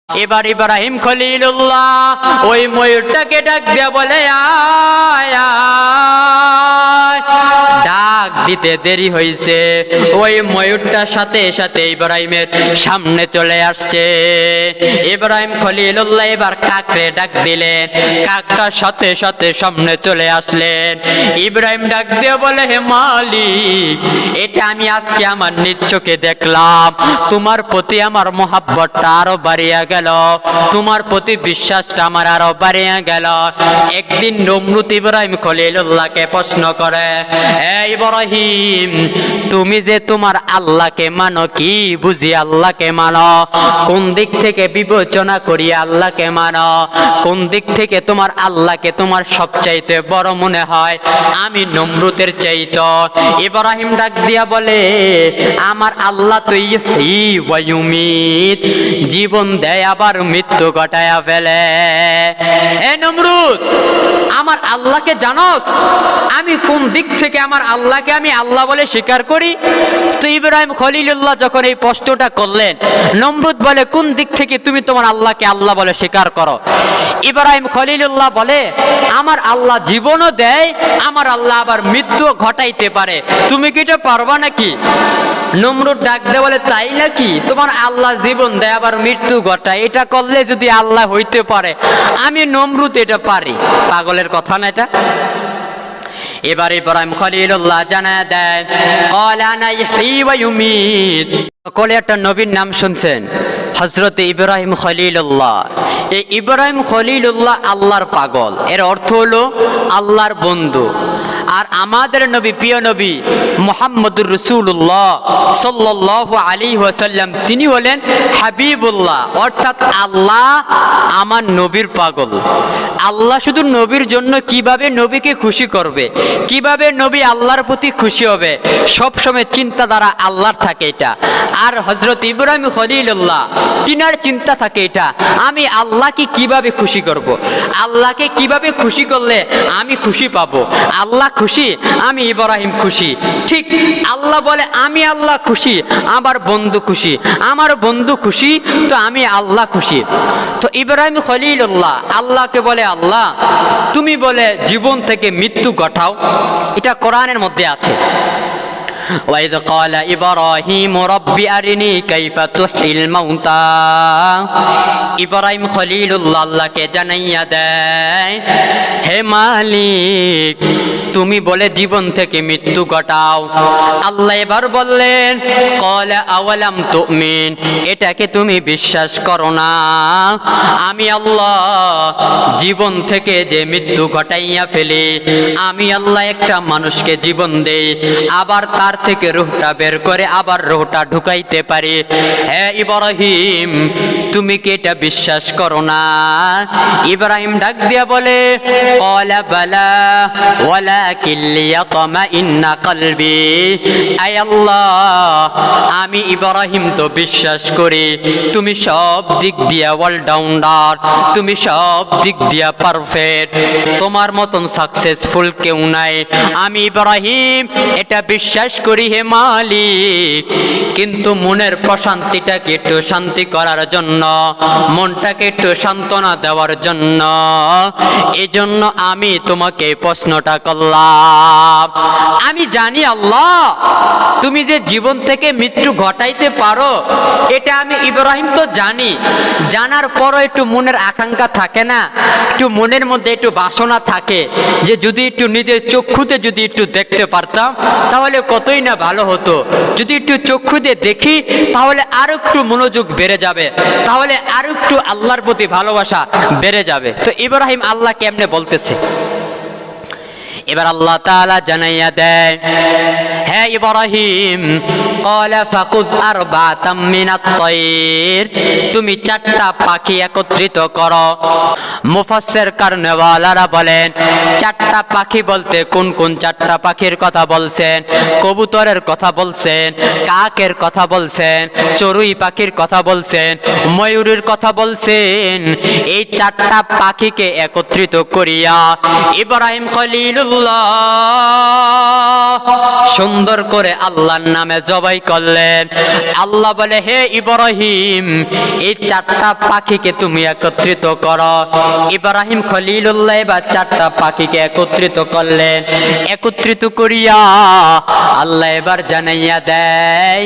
এবার ইব্রাহিম খলিলুল্লাহ ওই ময়ূরটাকে ডাক দিয়ে বলে আয় আয়। ডাক দিতে দেরি হয়েছে, ওই ময়ূরটার সাথে সাথে ইব্রাহিমের সামনে চলে আসছে। ইব্রাহিম খলিলুল্লাহ এবার কাকরে ডাক দিলেন, কাকটার সাথে সাথে সামনে চলে আসলেন। ইব্রাহিম ডাক দিয়ে বলে হে মালিক, এটা আমি আজকে আমার নিজ চোখে দেখলাম, তোমার প্রতি আমার মহাব্বতটা আরো বাড়িয়া গেল, তোমার প্রতি বিশ্বাসটা আমার আরো বাড়িয়া গেল। একদিন নমরুদ ইব্রাহিম খলিলুল্লাহকে প্রশ্ন করে, হে ইব্রাহিম, তুমি যে তোমার আল্লাহকে মানো, কি বুঝি আল্লাহকে মানো? কোন দিক থেকে বিবেচনা করি আল্লাহকে মানো? কোন দিক থেকে তোমার আল্লাহকে তোমার সবচাইতে বড় মনে হয় আমি নমরুদের চাইতো? ইব্রাহিম ডাক দিয়া বলে, আমার আল্লাহ তো ইহয়ী ওয়া ইউমীত, জীবন দেয় আবার মৃত্যু ঘটায়া ফেলে। এ নমরুদ, আমার আল্লাহকে জানোস? আমি কোন দিক থেকে আমার আল্লাহকে আমি আল্লাহ বলে স্বীকার করি? তো ইব্রাহিম খলিলুল্লাহ যখন এই প্রশ্নটা করলেন, নমরুদ বলে, কোন দিক থেকে তুমি তোমার আল্লাহকে আল্লাহ বলে স্বীকার করো? ইব্রাহিম খলিলুল্লাহ বলে, আমার আল্লাহ জীবনও দেয়, আমার আল্লাহ আবার মৃত্যু ঘটাইতে পারে, তুমি কি এটা পারবা নাকি? নমরুদ ডাক দে বলে, তাই নাকি? তোমার আল্লাহ জীবন দেয় আবার মৃত্যু ঘটায়, এটা করলে যদি আল্লাহ হইতে পারে, আমি নমরুদ এটা পারি। পাগলের কথা না এটা? এবার ইব্রাহিম খলিলুল্লাহ জানায় দেন, ক্বালা আনা ইহয়ী ওয়া ইউমীত। সকলে একটা নবীর নাম শুনছেন, হযরত ইব্রাহিম খলিলুল্লাহ। এই ইব্রাহিম খলিলুল্লাহ আল্লাহর পাগল, এর অর্থ হলো আল্লাহর বন্ধু। আর আমাদের নবী, প্রিয় নবী মুহাম্মদুর রাসূলুল্লাহ সাল্লাল্লাহু আলাইহি ওয়াসাল্লাম, তিনি হলেন হাবিবুল্লাহ, অর্থাৎ আল্লাহ আমার নবীর পাগল। আল্লাহ শুধু নবীর জন্য কিভাবে নবীকে খুশি করবে, কিভাবে নবী আল্লাহর প্রতি খুশি হবে, সব সময় চিন্তাধারা আল্লাহর থাকে এটা। আর হযরত ইব্রাহিম খলিলুল্লাহ, তিনার চিন্তা থাকে এটা, আমি আল্লাহকে কিভাবে খুশি করব, আল্লাহকে কিভাবে খুশি করলে আমি খুশি পাবো। আল্লাহ খুশি, আমি ইব্রাহিম খুশি। ঠিক আল্লাহ বলে, আমি আল্লাহ খুশি, আমার বন্ধু খুশি, আমার বন্ধু খুশি, তো আমি আল্লাহ খুশি। তো ইব্রাহিম খলিলুল্লাহ আল্লাহকে বলে, আল্লাহ তুমি বলে জীবন থেকে মৃত্যু ঘটাও, এটা কোরআনের মধ্যে আছে। وَإِذْ قَالَ إِبْرَاهِيمُ رَبِّ أَرِنِي كَيْفَ تُحْيِي الْمَوْتَى। ইব্রাহিম খলিলুল্লাহ আল্লাহকে জানাইয়া দেয়, হে মালিক, তুমি বলে জীবন থেকে মৃত্যু ঘটাও। আল্লাহ এবার বললেন, ক্বালা আওয়ালাম তুমিন, এটাকে তুমি বিশ্বাস করো না? আমি আল্লাহ জীবন থেকে যে মৃত্যু ঘটাইয়া ফেলি, আমি আল্লাহ একটা মানুষকে জীবন দেই, আবার তার থেকে রূহটা বের করে আবার রূহটা ঢুকাইতে পারি। হে ইব্রাহিম, তুমি কি এটা বিশ্বাস করো না? ইব্রাহিম ডাক দিয়া বলে, ক্বালা বালা ওয়ালাকিন লিয়াতমাইন্না কলবি। আয় আল্লাহ, আমি ইব্রাহিম তো বিশ্বাস করি তুমি সব দিক দিয়া অলরাউন্ডার, তুমি সব দিক দিয়া পারফেক্ট, তোমার মতন সাকসেসফুল কেউ নাই। আমি ইব্রাহিম এটা বিশ্বাস করি হে মালিক, কিন্তু মনের প্রশান্তিটাকে একটু শান্তি করার জন্য, মনটাকে একটু সান্ত্বনা দেওয়ার জন্য, এজন্য আমি তোমাকে প্রশ্নটা করলাম। আমি জানি আল্লাহ তুমি যে জীবন থেকে মৃত্যু ঘটাইতে পারো, এটা আমি ইব্রাহিম তো জানি, জানার পরও একটু মনের আকাঙ্ক্ষা থাকে না, একটু মনের মধ্যে একটু বাসনা থাকে যে যদি একটু নিজের চক্ষুতে যদি একটু দেখতে পারতাম তাহলে কতই না ভালো হতো, যদি একটু চক্ষু দিয়ে দেখি তাহলে আরো একটু মনোযোগ বেড়ে যাবে, তাহলে আরো একটু আল্লাহর প্রতি ভালোবাসা বেড়ে যাবে। তো ইব্রাহিম আল্লাহ কেমনে বলতেছে, এবার আল্লাহ তাআলা জানাইয়া দেয়, হে ইব্রাহিম, ক্বালা ফাকুদ আরবাতাম মিনাত তায়র, তুমি চারটা পাখি একত্রিত করো। মুফাসসির কারনেওয়ালারা বলেন, চারটা পাখি বলতে কোন কোন চারটা পাখির কথা বলছেন? কবুতরের কথা বলছেন, কাকের কথা বলছেন, চড়ুই পাখির কথা বলছেন, ময়ূরের কথা বলছেন। এই চারটা পাখিকে একত্রিত করিয়া ইব্রাহিম খলিলুল্লাহ সুন্দর করে আল্লাহর নামে জবাই জবাই করলেন। আল্লাহ বলে, হে ইব্রাহিম, এই 4টা পাখিকে তুমি একত্রিত করো। ইব্রাহিম খলিলুল্লাহ এবার 4টা পাখিকে একত্রিত করলেন। একত্রিত করিয়া আল্লাহ এবার জানাইয়া দেয়,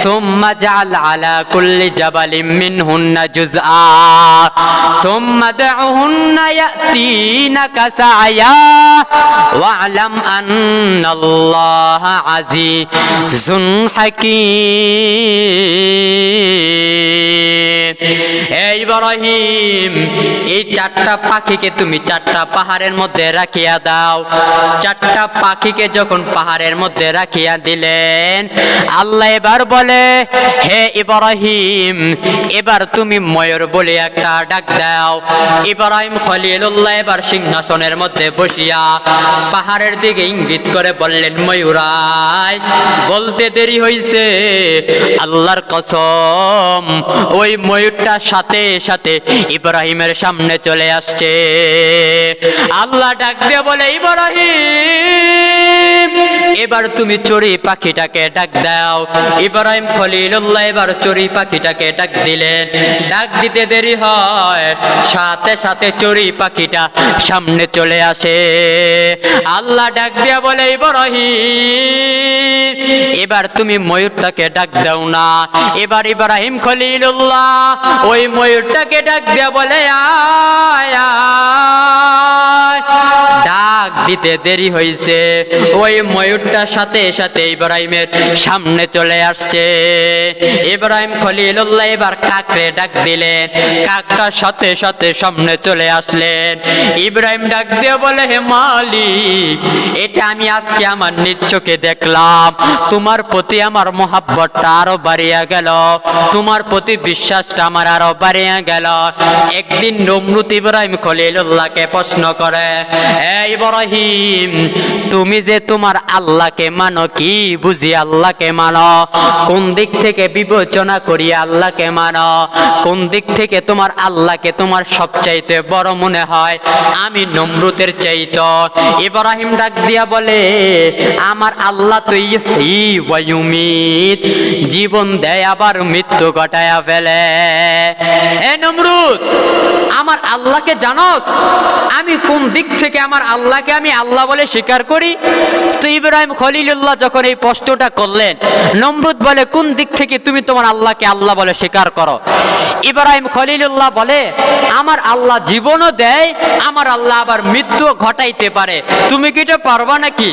সুম্মা জাল আলা কুল্লি জাবালিম মিনহুন্না জুজআ সুম্মা দউহুন্না ইয়াতিনাকা সাআয়া ওয়া'লাম আন্নাল্লাহা আজিজুন হাকীম। হে ইব্রাহিম, এই 4টা পাখিকে তুমি 4টা পাহাড়ের মধ্যে রাখিয়া দাও। 4টা পাখিকে যখন পাহাড়ের মধ্যে রাখিয়া দিলেন, আল্লাহ এবার বলে, হে ইব্রাহিম, এবার তুমি ময়ূর বলে একটা ডাক দাও। ইব্রাহিম খলিলুল্লাহ এবার সিংহাসনের মধ্যে বসিয়া পাহাড়ের দিকে ইঙ্গিত করে বললেন, ময়ূরায়। বলতে দেরি হইছে, আল্লাহর কসম, ওই ময়ূরটা সাথে সাথে ইব্রাহিমের সামনে চলে আসছে। আল্লাহ ডাক দিয়ে বলে, ইব্রাহিম, এবার তুমি চড়ুই পাখিটাকে ডাক দাও। ইব্রাহিম খলিলুল্লাহ এবার চড়ুই পাখিটাকে ডাক দিলেন। ডাক দিতে দেরি হয়, সাথে সাথে চড়ুই পাখিটা সামনে চলে আসে। আল্লাহ ডাক দিয়া বলে, ইব্রাহিম, এবার তুমি ময়ূরটাকে ডাক দাও না। এবার ইব্রাহিম খলিলুল্লাহ ওই ময়ূরটাকে ডাক দিয়া বলে, আয় আয়। ডাক দিতে দেরি হয়েছে, ওই ময়ূরটা সাথে সাথে ইব্রাহিমের সামনে চলে আসছে। ইব্রাহিম খলিলুল্লাহ এবার কাকরে ডাক দিলেন। কাকটা সাথে সাথে সামনে চলে আসলেন। ইব্রাহিম ডাক দিয়ে বলে, হে মালিক, এটা আমি আজকে আমার নিজ চোখে দেখলাম। তোমার প্রতি আমার মহাব্বতটা আরো বাড়িয়া গেল, তোমার প্রতি বিশ্বাসটা আমার আরো বাড়িয়া গেল। একদিন নমরুদ ইব্রাহিম খলিলুল্লাহকে প্রশ্ন করে, হে ইব্রাহিম, তুমি যে তোমার আল্লাহকে মানো, কি বুঝি আল্লাহকে মানো? কোন দিক থেকে বিবেচনা করি আল্লাহকে মানো? কোন দিক থেকে তোমার আল্লাহকে তোমার সবচাইতে বড় মনে হয় আমি নমরুদের চাইতো? ইব্রাহিম ডাক দিয়া বলে, আমার আল্লাহ তো ইহয়ী ওয়া ইউমীত, জীবন দেয় আবার মৃত্যু ঘটায়া ফেলে। এ নমরুদ, আমার আল্লাহকে জানোস? আমি কোন দিক থেকে আমার আল্লাহকে আমি আল্লাহ বলে স্বীকার করি? তো ইব্রাহিম খলিলুল্লাহ যখন এই প্রশ্নটা করলেন, নমরুদ বলে, কোন দিক থেকে তুমি তোমার আল্লাহকে আল্লাহ বলে স্বীকার করো? ইব্রাহিম খলিলুল্লাহ বলে, আমার আল্লাহ জীবনও দেয়, আমার আল্লাহ আবার মৃত্যু ঘটাইতে পারে। তুমি কি এটা পারবা নাকি?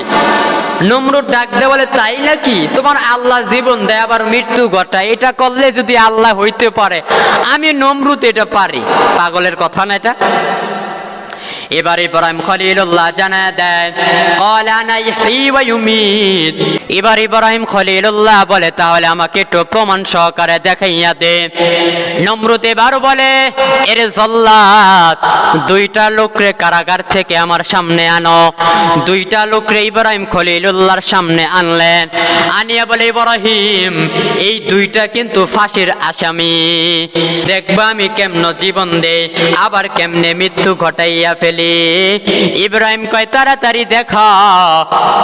নমরুদ ডাক দে বলে, তাই নাকি? তোমার আল্লাহ জীবন দেয় আবার মৃত্যু ঘটায়, এটা করলে যদি আল্লাহ হইতে পারে, আমি নমরুদ এটা পারি। পাগলের কথা না এটা? এবার ইব্রাহিম খলিলুল্লাহ জানায় দেন, ক্বালা আনা ইহয়ী ওয়া ইউমীত। এবার ইব্রাহিম খলিলুল্লাহ বলে, তাহলে আমাকে একটু প্রমাণ সহকারে দেখাইয়া দে। নমরুদ এবার বলে, এর জল্লাদ, 2টা লোকরে কারাগার থেকে আমার সামনে আনো। 2টা লোকরে ইব্রাহিম খলিলুল্লাহর সামনে আনলেন। আনিয়া বলে, ইব্রাহিম, এই 2টা কিন্তু ফাঁসির আসামি। দেখবা আমি কেমন জীবন দেই, আবার কেমনে মৃত্যু ঘটাইয়া ফেলি। ইব্রাহিম কয়, তাড়াতাড়ি দেখা,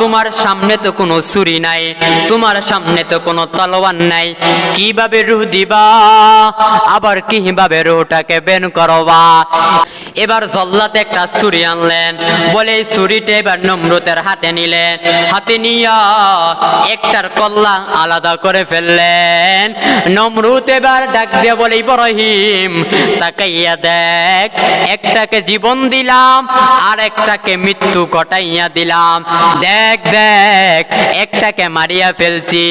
তোমার সামনে তো কোনো ছুরি নাই, তোমার সামনে তো কোনো তলোয়ার নাই, কিভাবে রূহ দিবা, আবার কিভাবে রূহটাকে বের করবা? এবার জল্লাদ একটা ছুরি আনলেন। বলে, এই ছুরিটা এবার নমরুদের হাতে নিলেন। হাতে নিয়া একটার কল্লা আলাদা করে ফেললেন। নমরুদ এবার ডাক দিয়ে বলে, ইব্রাহিম, তাকাইয়া দেখ, একটাকে জীবন দিলাম, আর একটাকে মৃত্যু ঘটাইয়া দিলাম। দেখ দেখ, একটাকে মারিয়া ফেলছি,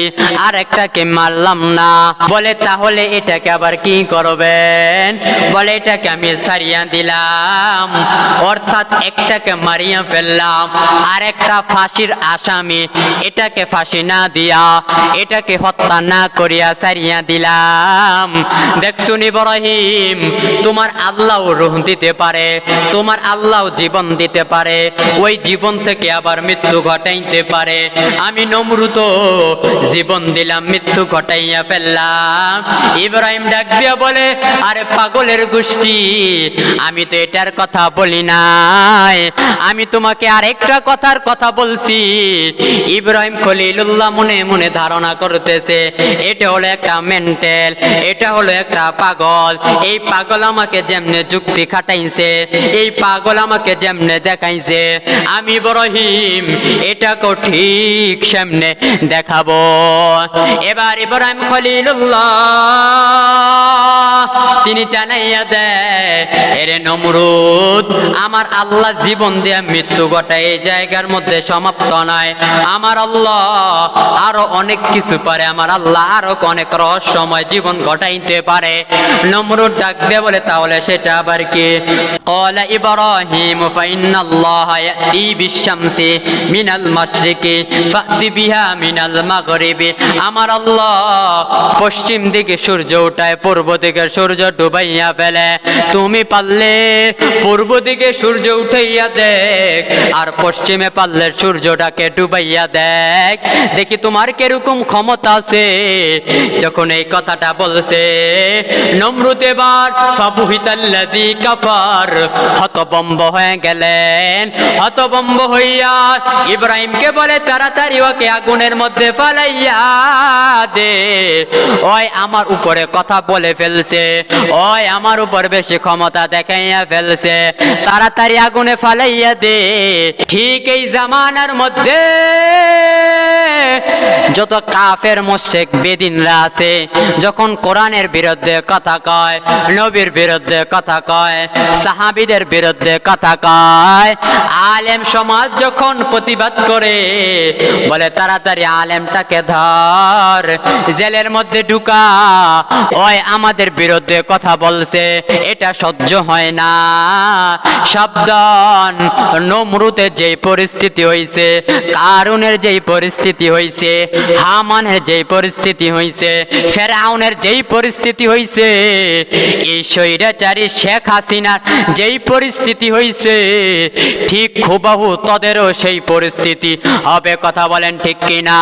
আর একটাকে মারলাম না। বলে, তাহলে এটাকে আবার কি করবেন? বলে, এটাকে আমি ছাড়িয়া দিলাম, অর্থাৎ একটাকে মারিয়া ফেললাম, আর একটা ফাঁসির আসামি, এটাকে ফাঁসি না দিয়া, এটাকে হত্যা না করিয়া ছাড়িয়া দিলাম। দেখছুন ইব্রাহিম, তোমার আল্লাহ রূহ দিতে পারে, তোমার আল্লাহ আল্লাহও জীবন দিতে পারে, ওই জীবন থেকে আবার মৃত্যু ঘটাইতে পারে। আমি নমরুদও জীবন দিলাম, মৃত্যু ঘটাইয়া ফেললাম। ইব্রাহিম ডাক দিয়া বলে, আরে পাগলের গোষ্ঠী, আমি তো এটার কথা বলি নাই, আমি তোমাকে আরেকটা কথার কথা বলছি। ইব্রাহিম খলিলুল্লাহ মনে মনে ধারণা করতেছে এটা হলো একটা মেন্টাল, এটা হলো একটা পাগল। এই পাগল আমাকে যেমনে যুক্তি খাটাইছে, এই পাগল আমাকে যেমনে দেখাইছে, আমি ইব্রাহিম এটাকেও ঠিক সামনে দেখাবো। এবার ইব্রাহিম খলিলুল্লাহ তিনি জানাইয়া দেয়, এরে নমরুদ, আমার আল্লাহ জীবন দেয়া মৃত্যু ঘটায় এই জায়গার মধ্যে সমাপ্ত নয়। আমার আল্লাহ আরো অনেক কিছু পারে, আমার আল্লাহ আরো অনেক রহস্যময় জীবন ঘটাইতে পারে। নমরুদ ডাক দিয়ে বলে, তাহলে সেটা আবার কি? ক্বালা ইব্রাহিম ফাইন্নাল্লাহা ইয়াতি বিশ-শামসি মিনাল মাশরিকি ফাতি বিহা মিনাল মাগরিবি। আমার আল্লাহ পশ্চিম দিকে সূর্য উঠায়, পূর্ব দিকে সূর্য ডুবাইয়া ফেলে। তুমি পারলে পূর্ব দিকে সূর্য উঠাইয়া দেখ, আর পশ্চিমে পারলে সূর্যটাকে ডুবাইয়া দেখ, দেখি তোমার কিরকম ক্ষমতা আছে। যখন এই কথাটা বলছে, নমরুদ এবার ফাবুহিতাল্লাযী কাফার, হতভম্ব হয়ে গেলেন। হতভম্ব হইয়া ইব্রাহিমকে বলে, তাড়াতাড়ি ওকে আগুনের মধ্যে ফালাইয়া দে। ওই আমার উপরে কথা বলে ফেলছে, ওই আমার উপর বেশি ক্ষমতা দেখাইয়া ফেলছে, তাড়াতাড়ি আগুনে ফালাইয়া দে। ঠিক এই জামানার মধ্যে যত কাফের মুশরিক বেদিনরা আছে, যখন কোরআনের বিরুদ্ধে কথা কয়, নবীর বিরুদ্ধে কথা কয়, সাহাবীদের বিরুদ্ধে কথা কয়, আলেম সমাজ যখন প্রতিবাদ করে, বলে তাড়াতাড়ি আলেমটাকে ধর, জেলের মধ্যে ঢুকা, ওই আমাদের বিরুদ্ধে কথা বলছে, এটা সহ্য হয় না। সাবধান, নমরুদের যেই পরিস্থিতি হইছে, কারুনের যেই পরিস্থিতি হইছে, হামানের যেই পরিস্থিতি হইছে, ফেরাউনের যেই পরিস্থিতি হইছে, এই স্বৈরাচারী শেখ হাসিনার যেই পরিস্থিতি হইছে, ঠিক হুবহু তাদেরও সেই পরিস্থিতি হবে। কথা বলেন ঠিক কিনা?